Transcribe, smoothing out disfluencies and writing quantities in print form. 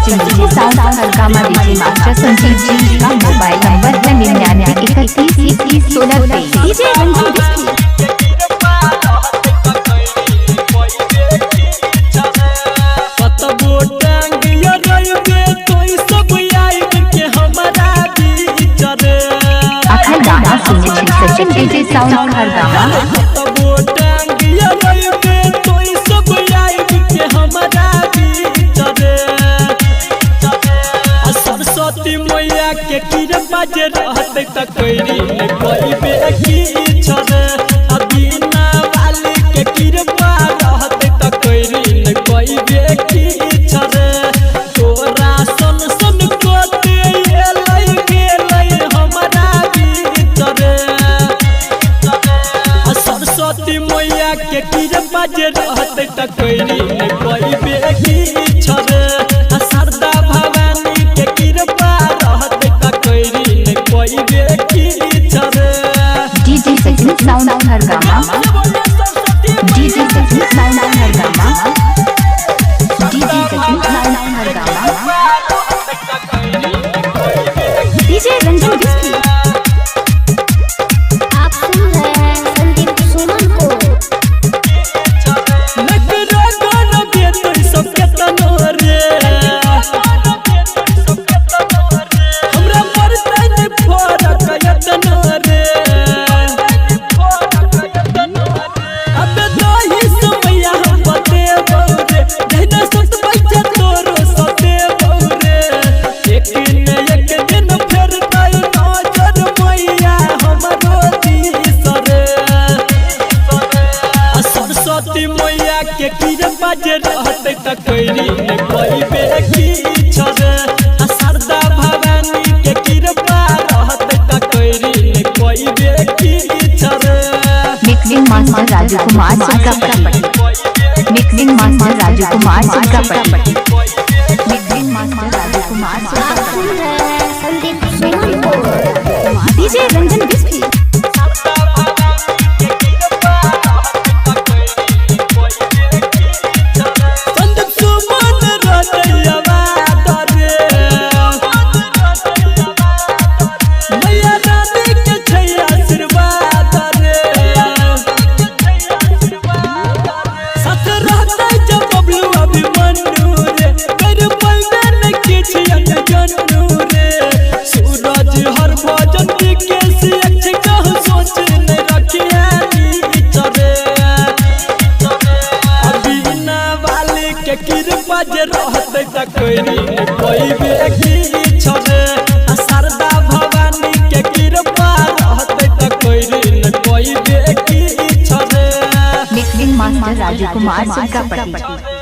Sachin DJ sound Hargama DJ master Sanjeev ji का mobile number है 9931311623। DJ Ranjan Biski Sachin DJ sound Hargama Saraswati मैया के कृपा जे रहते त कोई कोई बेकी छरे बिना वाली के कृपा रहते त कोई बेकी छरे तोरा सन सन कोते एलै गेलै हमरा भीतरे सरस्वती मैया के कृपा जे रहते त कोई बेकी छरे शारदा भवानी के कृपा रहते त कोई बेकी छरे। DJ Sachin sound Hargama DJ Sachin sound Hargama DJ Sachin sound Hargama DJ Ranjan Biski आप सुन रहे हैं संदीप सुमन को। मैया के कृपा जे रहते त कोई बेकी छरे शारदा भवानी के कृपा रहते त कोई बेकी छरे। Mixing master Raju Kumar Surkapatti mixing master Raju Kumar Surkapatti mixing master Raju Kumar आप सुन रहे हैं संदीप सुमन को। डीजे रंजन बिस्की कृपा जे रहते त कोई बेकी छरे शारदा भवानी के कृपा रहते त कोई बेकी छरे। Mixing master Raju Kumar सुरकापट्टी।